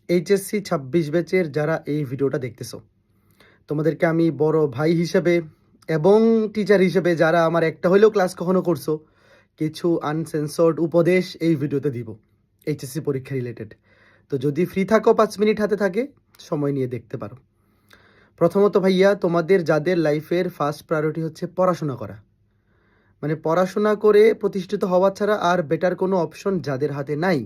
HSC 26 ব্যাচের যারা এই ভিডিওটা দেখতেছো, তোমাদেরকে আমি বড় ভাই হিসেবে এবং টিচার হিসেবে যারা আমার একটা হলেও ক্লাস কখনো করছো, কিছু আনসেন্সর্ড উপদেশ এই ভিডিওতে দিব এইচএসসি পরীক্ষা রিলেটেড। তো যদি ফ্রি থাকো 5 মিনিট হাতে থাকে, সময় নিয়ে দেখতে পারো। প্রথমত ভাইয়া, তোমাদের যাদের লাইফের ফার্স্ট প্রায়োরিটি হচ্ছে পড়াশোনা করা, মানে পড়াশোনা করে প্রতিষ্ঠিত হওয়া ছাড়া আর বেটার কোনো অপশন যাদের হাতে নাই,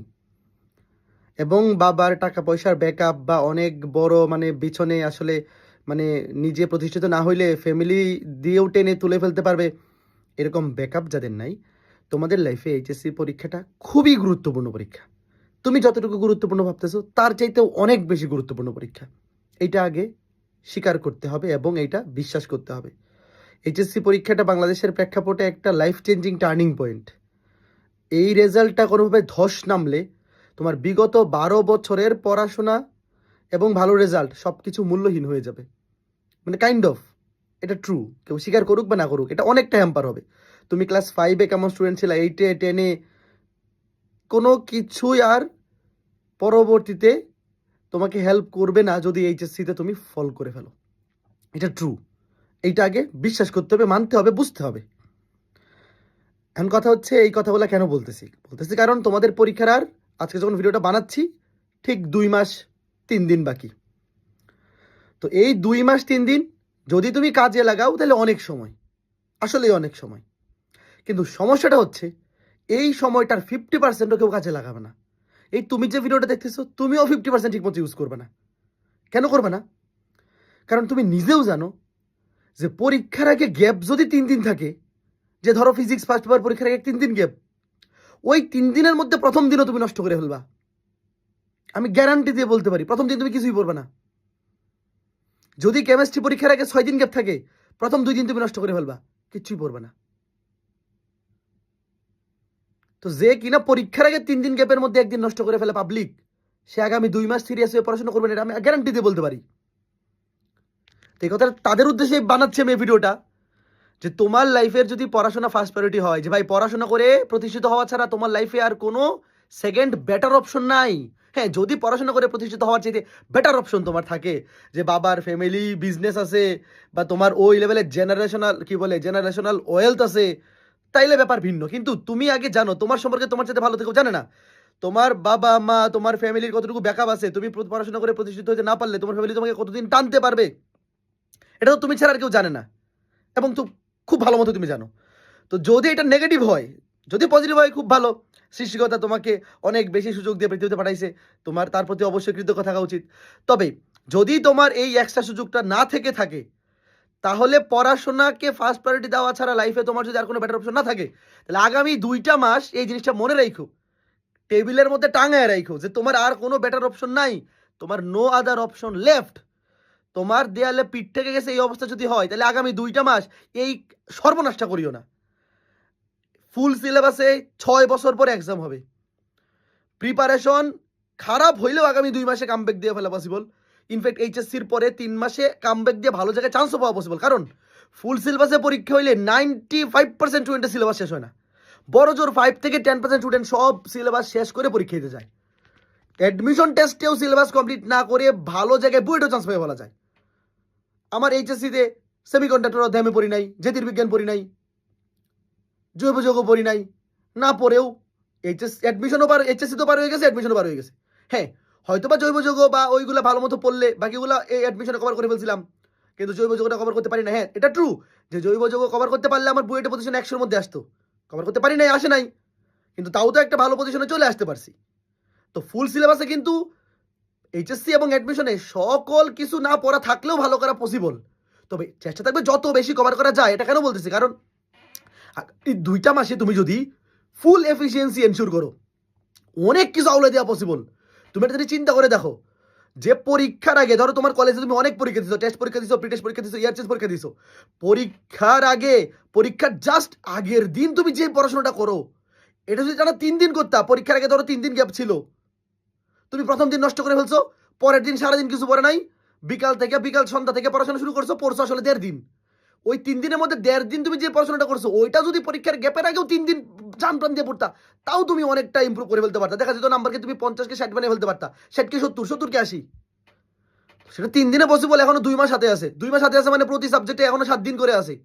এবং বাবার টাকা পয়সার ব্যাকআপ বা অনেক বড় পিছনে আসলে নিজে প্রতিষ্ঠিত না হইলে ফ্যামিলি দিয়েও টেনে তুলে ফেলতে পারবে, এরকম ব্যাকআপ যাদের নাই, তোমাদের লাইফে এইচএসসি পরীক্ষাটা খুবই গুরুত্বপূর্ণ পরীক্ষা। তুমি যতটুকু গুরুত্বপূর্ণ ভাবতেছো তার চাইতেও অনেক বেশি গুরুত্বপূর্ণ পরীক্ষা। এইটা আগে স্বীকার করতে হবে এবং এইটা বিশ্বাস করতে হবে। এইচএসসি পরীক্ষাটা বাংলাদেশের প্রেক্ষাপটে একটা লাইফ চেঞ্জিং টার্নিং পয়েন্ট। এই রেজাল্টটা কোনোভাবে ধস নামলে তোমার বিগত 12 বছরের পড়াশোনা এবং ভালো রেজাল্ট সব কিছু মূল্যহীন হয়ে যাবে। কাইন্ড অফ, এটা ট্রু, কেউ স্বীকার করুক বা না করুক, এটা অনেকটা হ্যাম্পার হবে। তুমি ক্লাস 5-এ কেমন স্টুডেন্ট ছিল, 8-এ 10-এ কোনো কিছুই আর পরবর্তীতে তোমাকে হেল্প করবে না যদি এইচএসসিতে তুমি ফল করে ফেলো। এটা ট্রু, এইটা আগে বিশ্বাস করতে হবে, মানতে হবে, বুঝতে হবে। এখন কথা হচ্ছে, এই কথাগুলো কেন বলতেছি কারণ তোমাদের পরীক্ষার আর আজকে যখন ভিডিওটা বানাচ্ছি ঠিক 2 মাস 3 দিন বাকি। তো এই 2 মাস 3 দিন যদি তুমি কাজে লাগাও তাহলে অনেক সময়, আসলেই অনেক সময়। কিন্তু সমস্যাটা হচ্ছে এই সময়টার 50%ও কেউ কাজে লাগাবে না। এই তুমি যে ভিডিওটা দেখতেছো, তুমিও 50% ঠিক মতো ইউজ করবে না। কেন করবে না? কারণ তুমি নিজেও জানো যে পরীক্ষার আগে গ্যাপ যদি 3 দিন থাকে, যে ধরো ফিজিক্স ফার্স্ট পেপার পরীক্ষার আগে 3 দিন গ্যাপ, ওই 3 দিনের মধ্যে প্রথম দিনও তুমি নষ্ট করে ফেলবা। আমি গ্যারান্টি দিয়ে বলতে পারি, প্রথম দিন তুমি কিছুই পড়বে না। যদি কেমিস্ট্রি পরীক্ষার আগে 6 দিন গ্যাপ থাকে, প্রথম 2 দিন তুমি নষ্ট করে ফেলবা, কিচ্ছুই পড়বে না। তো যে কিনা পরীক্ষার আগে 3 দিন গ্যাপের মধ্যে 1 দিন নষ্ট করে ফেলে পাবলিক, সে আগামী 2 মাস সিরিয়াস হয়ে পড়াশোনা করবে না, এটা আমি গ্যারান্টি দিয়ে বলতে পারি। তো এই কথাটা তাদের উদ্দেশ্যে বানাচ্ছি আমি এই ভিডিওটা, যে তোমার লাইফের যদি পড়াশোনা ফার্স্ট প্রায়োরিটি হয়, যে ভাই পড়াশোনা করে প্রতিষ্ঠিত হওয়া ছাড়া তোমার লাইফে আর কোনো সেকেন্ড বেটার অপশন নাই। হ্যাঁ, যদি পড়াশোনা করে প্রতিষ্ঠিত হওয়ার চাইতে বেটার অপশন তোমার থাকে, যে বাবার ফ্যামিলি বিজনেস আছে বা তোমার ওই লেভেলের জেনারেশনাল ওয়েলথ আছে, তাইলে ব্যাপার ভিন্ন। কিন্তু তুমি আগে জানো তোমার সম্পর্কে তোমার সাথে ভালো থেকেও জানে না, তোমার বাবা মা তোমার ফ্যামিলির কতটুকু ব্যাকআপ আছে, তুমি পড়াশোনা করে প্রতিষ্ঠিত হতে না পারলে তোমার ফ্যামিলি তোমাকে কতদিন টানতে পারবে, এটা তো তুমি ছাড়া আর কেউ জানে না, এবং তো খুব ভালো মতো তুমি জানো। তো যদি এটা নেগেটিভ হয়, যদি পজিটিভ হয়, খুব ভালো, সৃষ্টিকর্তা তোমাকে অনেক বেশি সুযোগ দিয়ে পৃথিবীতে পাঠাইছে, তোমার তার প্রতি অবশ্যই কৃতজ্ঞ থাকা উচিত। তবে যদি তোমার এই এক্সট্রা সুযোগটা না থেকে থাকে, তাহলে পড়াশোনাকে ফার্স্ট প্রায়োরিটি দেওয়া ছাড়া লাইফে তোমার যদি আর কোনো বেটার অপশন না থাকে, তাহলে আগামী 2টা মাস এই জিনিসটা মনে রাখো, টেবিলের মধ্যে টাঙায় রাখো, যে তোমার আর কোনো বেটার অপশন নাই, তোমার নো আদার অপশন লেফট। তোমার দেয়ালে পিঠ থেকে গেছে এই অবস্থা যদি হয়, তাহলে আগামী 2টা মাস এই সর্বনাশটা করিও না। ফুল সিলেবাসে 6 বছর পরে এক্সাম হবে, প্রিপারেশন খারাপ হইলেও আগামী 2 মাসে কামব্যাক দিয়ে ফেলা পসিবল। ইনফ্যাক্ট এইচএসসির পরে 3 মাসে কামব্যাক দিয়ে ভালো জায়গায় চান্সও পাওয়া পসিবল, কারণ ফুল সিলেবাসে পরীক্ষা হইলে 95% স্টুডেন্টের সিলেবাস শেষ হয় না। বড় জোর 5 থেকে 10% স্টুডেন্ট সব সিলেবাস শেষ করে পরীক্ষা দিতে যায়। অ্যাডমিশন টেস্টেও সিলেবাস কমপ্লিট না করে ভালো জায়গায় বুয়েটও চান্স পেয়ে বলা যায়। আমার এইচএসসিতে সেমিকন্ডাক্টর অধ্যায় আমি পড়ি নাই, জ্যোতির্বিজ্ঞান পড়ি নাই, জৈব যৌগ পড়ি নাই, না পড়েও এইচএসসি তো পার হয়ে গেছে, অ্যাডমিশনও পার হয়ে গেছে। হ্যাঁ, হয়তো বা জৈব যৌগ বা ওইগুলো ভালো মতো পড়লে বাকিগুলো এই অ্যাডমিশনে কভার করে ফেলছিলাম, কিন্তু জৈব যৌগটা কভার করতে পারি না। হ্যাঁ, এটা ট্রু যে জৈব যৌগ কভার করতে পারলে আমার বুয়েটে পজিশন 100-র মধ্যে আসতো, কভার করতে পারি নাই, আসে নাই, কিন্তু তাও তো একটা ভালো পজিশনে চলে আসতে পারছি। তো ফুল সিলেবাসে কিন্তু এইচএসসি এবং অ্যাডমিশনে সকল কিছু না পড়া থাকলেও ভালো করা পসিবল। তবে চেষ্টা থাকবে যত বেশি কভার করা যায়। এটা কেন বলতেছি, কারণ এই 2টা মাসে তুমি যদি ফুল এফিসিয়েন্সি এনশিওর করো, অনেক কিছু আউলে দেওয়া পসিবল। তুমি এটা যদি চিন্তা করে দেখো, যে পরীক্ষার আগে ধরো তোমার কলেজে তুমি অনেক পরীক্ষা দিছো, টেস্ট পরীক্ষা দিছো, প্রি টেস্ট পরীক্ষা দিছো, ইয়ার টেস্ট পরীক্ষা দিছো, পরীক্ষার আগে, পরীক্ষার জাস্ট আগের দিন তুমি যে পড়াশোনাটা করো, এটা যদি টানা 3 দিন করতা, পরীক্ষার আগে ধরো 3 দিন গ্যাপ ছিল, তুমি প্রথম দিন নষ্ট করে ফেলছো, পরের দিন সারাদিন কিছু পড়ে নাই, বিকাল সন্ধ্যা থেকে পড়াশোনা শুরু করছো, পড়ছো আসলে 1.5 দিন। ওই 3 দিনের মধ্যে 1.5 দিন তুমি যে পড়াশোনাটা করছো, ওইটা যদি পরীক্ষার গ্যাপের আগেও 3 দিন জান প্রাণ দিয়ে পড়তা, তাও তুমি অনেকটা ইমপ্রুভ করে ফেলতে পারতা। দেখা যেত নাম্বারকে তুমি 50কে 60 বানিয়ে ফেলতে পারতা, 60কে 70, 70কে 80। সেটা 3 দিনে পসিবল, এখনো 2 মাস হাতে আছে। 2 মাস হাতে আছে মানে প্রতি সাবজেক্টে এখনো 7 দিন করে আছে।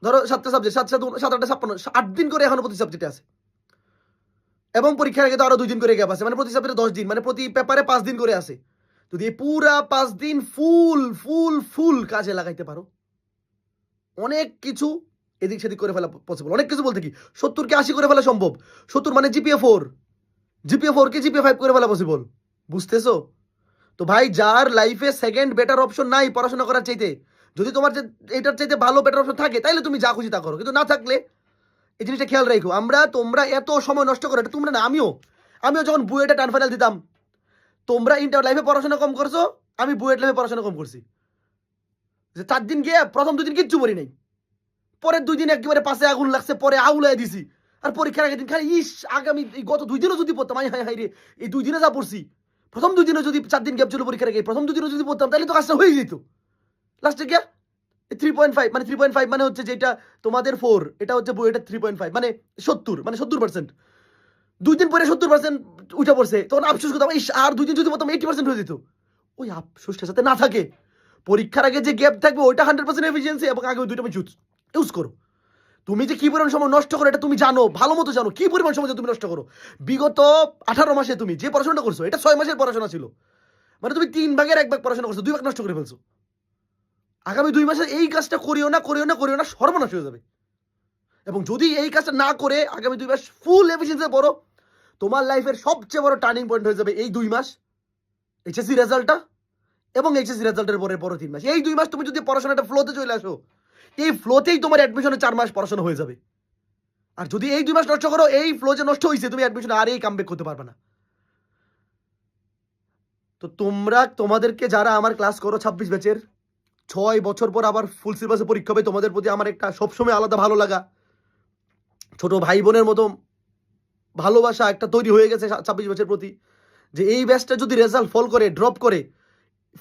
ধরো 7টা সাবজেক্ট, 7 7 7 8 56, 8 দিন করে এখনো প্রতি সাবজেক্টে আছে। এবং পরীক্ষার আগে তো আরো 2 দিন করে গ্যাপ আছে, মানে প্রতি সাবজেক্টে 10 দিন, মানে প্রতি পেপারে 5 দিন করে আছে। যদি এই পুরা 5 দিন ফুল ফুল ফুল কাজে লাগাইতে পারো, অনেক কিছু এদিক সেদিক করে ফেলা পসিবল। অনেক কিছু বলতে কি 70কে 80 করে ফেলা সম্ভব। 70 মানে জিপিএ 4, জিপিএ 4কে জিপিএ 5 করে ফেলা পসিবল। বুঝতেছো? তো ভাই, যার লাইফে সেকেন্ড বেটার অপশন নাই পড়াশোনা করার চাইতে, যদি তোমার যে এটার চাইতে ভালো বেটার অপশন থাকে, তাইলে তুমি যা খুশি তা করো। কিন্তু না থাকলে এই জিনিসটা খেয়াল রাখো, তোমরা এত সময় নষ্ট করো, এটা তোমরা না, আমিও যখন বুয়েটে টার্ম ফাইনাল দিতাম, তোমরা ইন্টার লাইফে পড়াশোনা কম করছো, আমি বুয়েট লাইফে পড়াশোনা কম করছি। যে 4 দিন গিয়ে প্রথম 2 দিন কিচ্ছু পড়ি নাই, পরের 2 দিন একেবারে পাশে আগুন লাগছে, পরে আউলাই দিছি। আর পরীক্ষার আগের দিন খালি আগামী গত 2 দিনও যদি পড়তাম, হাই হাই রে, এই 2 দিনে যা পড়ছি, প্রথম 2 দিনে যদি 4 দিন গ্যাপ ছিল পরীক্ষার আগে, প্রথম 2 দিনে যদি পড়তাম, তাহলে তো কাজটা হয়ে যেত। লাস্টে গিয়া 3.5, মানে 3.5 মানে হচ্ছে যেটা তোমাদের 4, এটা হচ্ছে এটা 3.5 মানে 70, মানে 70%। 2 দিন পরে 70% উঠে পড়ছে, তখন আফসোস করতাম, আর 2 দিন যদি পড়তাম 80% হয়ে যেত। ওই আফসোসটা যাতে না থাকে, পরীক্ষার আগে যে গ্যাপ থাকবে ওইটা 100% এফিসিয়েন্সি, এবং আগে ওই দুইটা ইউজ করো। তুমি যে কি পরিমাণ সময় নষ্ট করো এটা তুমি জানো, ভালো মতো জানো কি পরিমাণ সময় তুমি নষ্ট করো। বিগত 18 মাসে তুমি যে পড়াশোনাটা করছো, এটা 6 মাসের পড়াশোনা ছিল, মানে তুমি 3 ভাগের 1 ভাগ পড়াশোনা করছো, 2 ভাগ নষ্ট করে ফেলছো। আগামী 2 মাসে এই কাজটা করিও না, সর্বনাশ হয়ে যাবে। এবং যদি এই কাজটা না করে আগামী 2 মাস ফুল এফিসিয়েন্সি পড়ো, তোমার লাইফের সবচেয়ে বড় টার্নিং পয়েন্ট হয়ে যাবে এই 2 মাস, এইচএসসি রেজাল্টটা, এবং এইচএসসি রেজাল্টের পরে 3 মাস। এই 2 মাস তুমি যদি পড়াশোনাটা ফ্লোতে চলে আসো, এই ফ্লোতেই তোমার অ্যাডমিশনে 4 মাস পড়াশোনা হয়ে যাবে। আর যদি এই 2 মাস নষ্ট করো, এই ফ্লো যে নষ্ট হয়েছে, তুমি অ্যাডমিশনে আর এই কামব্যাক করতে পারবে না। তো তোমাদেরকে যারা আমার ক্লাস করো 26 ব্যাচের, 6 বছর পর আবার ফুল সিলেবাসে পরীক্ষা হবে, তোমাদের প্রতি আমার একটা সবসময় আলাদা ভালো লাগা, ছোট ভাই বোনের মতো ভালোবাসা একটা তৈরি হয়ে গেছে 26 ব্যাচের প্রতি। যে এই ব্যাচটা যদি রেজাল্ট ফল করে, ড্রপ করে,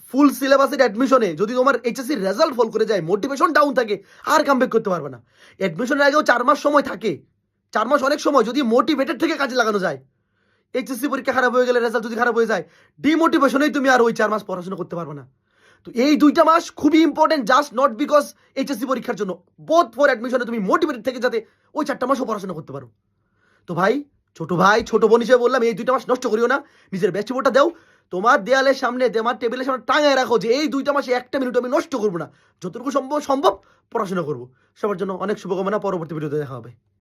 ফুল সিলেবাসের অ্যাডমিশনে যদি তোমার এইচএসসির রেজাল্ট ফল করে যায়, মোটিভেশন ডাউন থাকে, আর কামব্যাক করতে পারবে না। অ্যাডমিশনের আগেও 4 মাস সময় থাকে, 4 মাস অনেক সময়, যদি মোটিভেটেড থেকে কাজে লাগানো যায়। এইচএসসি পরীক্ষা খারাপ হয়ে গেলে, রেজাল্ট যদি খারাপ হয়ে যায়, ডিমোটিভেশনেই তুমি আর ওই 4 মাস পড়াশোনা করতে পারবে না। তো এই 2টা মাস খুবই important, just not because HSC পরীক্ষার জন্য, বোথ ফর অ্যাডমিশনে তুমি মোটিভেটেড থেকে যাতে ওই 4টা মাসও পড়াশোনা করতে পারো। তো ভাই, ছোট বোন হিসেবে বললাম, এই 2টা মাস নষ্ট করিও না, নিজের বেস্ট রিপোর্টটা দাও, তোমার দেয়ালের সামনে, তোমার টেবিলের সামনে টাঙায় রাখো যে এই 2টা মাসে 1টা মিনিট আমি নষ্ট করবো না, যতটুকু সম্ভব পড়াশোনা করবো। সবার জন্য অনেক শুভকামনা, পরবর্তী ভিডিওতে দেখা হবে।